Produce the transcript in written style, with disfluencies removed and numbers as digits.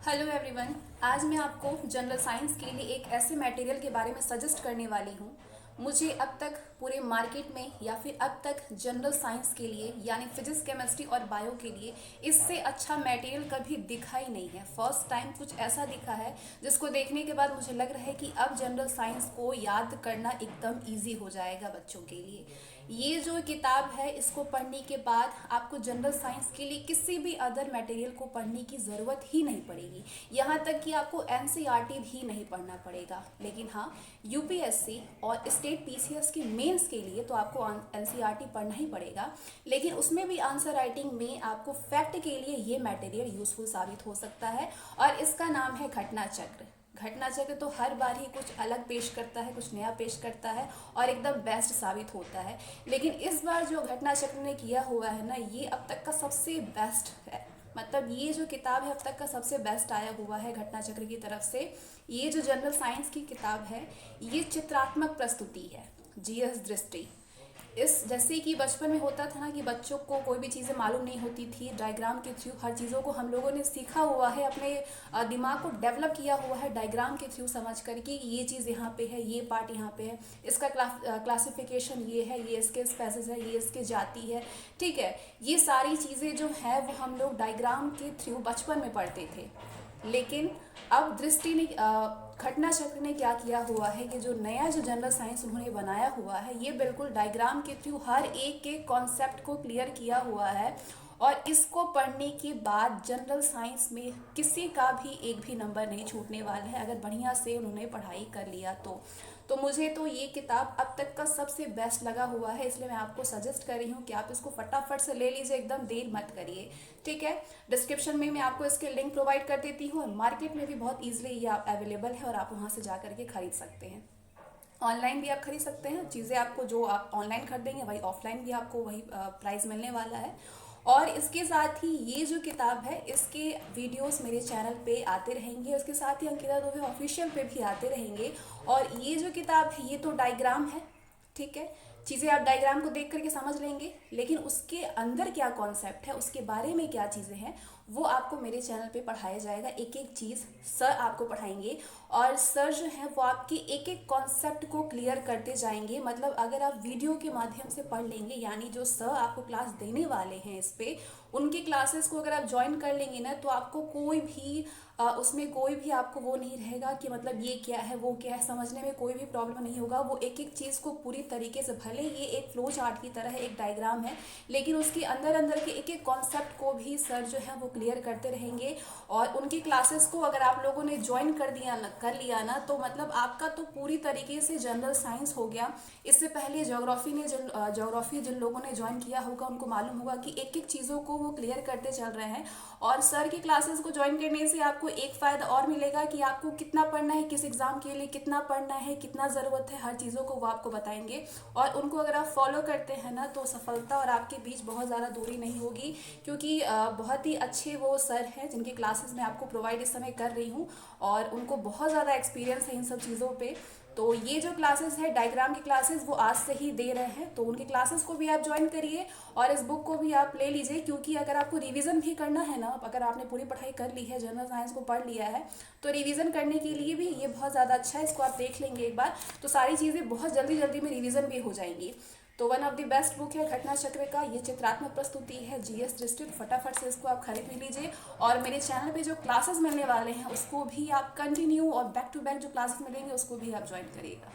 Hello everyone. आज मैं आपको जनरल साइंस के लिए एक ऐसे मटेरियल के बारे में सजेस्ट करने वाली हूँ। मुझे अब तक पूरे मार्केट में या फिर अब तक जनरल साइंस के लिए यानी फिजिक्स केमिस्ट्री और बायो के लिए इससे अच्छा मटेरियल कभी दिखा ही नहीं है। फर्स्ट टाइम कुछ ऐसा दिखा है जिसको देखने के बाद मुझे लग रहा है कि अब जनरल साइंस को याद करना एकदम ईजी हो जाएगा बच्चों के लिए। ये जो किताब है इसको पढ़ने के बाद आपको जनरल साइंस के लिए किसी भी अदर मटेरियल को पढ़ने की ज़रूरत ही नहीं पड़ेगी। यहाँ तक कि आपको एनसीईआरटी भी नहीं पढ़ना पड़ेगा। लेकिन हाँ, यूपीएससी और स्टेट पीसीएस के मेंस के लिए तो आपको एनसीईआरटी पढ़ना ही पड़ेगा। लेकिन उसमें भी आंसर राइटिंग में आपको फैक्ट के लिए ये मटेरियल यूजफुल साबित हो सकता है और इसका नाम है घटना चक्र। घटना चक्र तो हर बार ही कुछ अलग पेश करता है, कुछ नया पेश करता है और एकदम बेस्ट साबित होता है। लेकिन इस बार जो घटना चक्र ने किया हुआ है ना, ये अब तक का सबसे बेस्ट है। मतलब ये जो किताब है अब तक का सबसे बेस्ट आया हुआ है घटना चक्र की तरफ से। ये जो जनरल साइंस की किताब है ये चित्रात्मक प्रस्तुति है, जीएस दृष्टि। इस जैसे कि बचपन में होता था ना कि बच्चों को कोई भी चीज़ें मालूम नहीं होती थी, डायग्राम के थ्रू हर चीज़ों को हम लोगों ने सीखा हुआ है, अपने दिमाग को डेवलप किया हुआ है डायग्राम के थ्रू समझ कर कि ये चीज़ यहाँ पे है, ये पार्ट यहाँ पे है, इसका क्लासिफिकेशन ये है, ये इसके स्पेसिस है, ये इसके जाति है। ठीक है, ये सारी चीज़ें जो है वो हम लोग डायग्राम के थ्रू बचपन में पढ़ते थे। लेकिन अब दृष्टि ने घटना चक्र ने क्या किया हुआ है कि जो नया जो जनरल साइंस उन्होंने बनाया हुआ है ये बिल्कुल डायग्राम के थ्रू हर एक के कॉन्सेप्ट को क्लियर किया हुआ है। और इसको पढ़ने के बाद जनरल साइंस में किसी का भी एक भी नंबर नहीं छूटने वाला है अगर बढ़िया से उन्होंने पढ़ाई कर लिया तो मुझे तो ये किताब अब तक का सबसे बेस्ट लगा हुआ है, इसलिए मैं आपको सजेस्ट कर रही हूँ कि आप इसको फटाफट से ले लीजिए, एकदम देर मत करिए। ठीक है, डिस्क्रिप्शन में मैं आपको इसके लिंक प्रोवाइड कर देती हूँ और मार्केट में भी बहुत ईजिली ये आप अवेलेबल है और आप वहाँ से जा करके खरीद सकते हैं। ऑनलाइन भी आप खरीद सकते हैं, चीज़ें आपको जो आप ऑनलाइन खरीदेंगे वही ऑफलाइन भी आपको वही प्राइस मिलने वाला है। और इसके साथ ही ये जो किताब है इसके वीडियोस मेरे चैनल पे आते रहेंगे, उसके साथ ही अंकिता दुबे ऑफिशियल पे भी आते रहेंगे। और ये जो किताब है ये तो डायग्राम है, ठीक है, चीज़ें आप डायग्राम को देख करके समझ लेंगे, लेकिन उसके अंदर क्या कॉन्सेप्ट है, उसके बारे में क्या चीज़ें हैं, वो आपको मेरे चैनल पे पढ़ाया जाएगा। एक एक चीज़ सर आपको पढ़ाएंगे और सर जो है वो आपके एक एक कॉन्सेप्ट को क्लियर करते जाएंगे। मतलब अगर आप वीडियो के माध्यम से पढ़ लेंगे, यानी जो सर आपको क्लास देने वाले हैं इस पे, उनकी क्लासेस को अगर आप ज्वाइन कर लेंगे ना तो आपको कोई भी उसमें कोई भी आपको वो नहीं रहेगा कि मतलब ये क्या है वो क्या है, समझने में कोई भी प्रॉब्लम नहीं होगा। वो एक एक चीज़ को पूरी तरीके से, भले ये एक फ्लो चार्ट की तरह एक डायग्राम है, लेकिन उसके अंदर अंदर के एक एक कॉन्सेप्ट को भी सर जो है वो क्लियर करते रहेंगे। और उनकी क्लासेस को अगर आप लोगों ने ज्वाइन कर लिया ना तो मतलब आपका तो पूरी तरीके से जनरल साइंस हो गया। इससे पहले ज्योग्राफी जिन लोगों ने ज्वाइन किया होगा उनको मालूम होगा कि एक एक चीज़ों को वो क्लियर करते चल रहे हैं। और सर की क्लासेस को ज्वाइन करने से आपको एक फ़ायदा और मिलेगा कि आपको कितना पढ़ना है, किस एग्ज़ाम के लिए कितना पढ़ना है, कितना ज़रूरत है, हर चीज़ों को वो आपको बताएंगे। और उनको अगर आप फॉलो करते हैं ना तो सफलता और आपके बीच बहुत ज़्यादा दूरी नहीं होगी, क्योंकि बहुत ही अच्छे वो सर हैं जिनकी क्लासेस मैं आपको प्रोवाइड इस समय कर रही हूँ और उनको बहुत ज़्यादा एक्सपीरियंस है इन सब चीज़ों पे। तो ये जो क्लासेस है डायग्राम की क्लासेस वो आज से ही दे रहे हैं, तो उनकी क्लासेस को भी आप ज्वाइन करिए और इस बुक को भी आप ले लीजिए। क्योंकि अगर आपको रिवीजन भी करना है ना, अगर आपने पूरी पढ़ाई कर ली है, जनरल साइंस को पढ़ लिया है, तो रिवीजन करने के लिए भी ये बहुत ज़्यादा अच्छा है। इसको आप देख लेंगे एक बार तो सारी चीज़ें बहुत जल्दी जल्दी में रिवीजन भी हो जाएंगी। तो one of the best book है घटना चक्र का, ये चित्रात्मक प्रस्तुति है जीएस दृष्टि। फटाफट से इसको आप खरीद भी लीजिए और मेरे चैनल पे जो क्लासेस मिलने वाले हैं उसको भी आप कंटिन्यू और बैक टू बैक जो क्लासेस मिलेंगे उसको भी आप ज्वाइन करिएगा।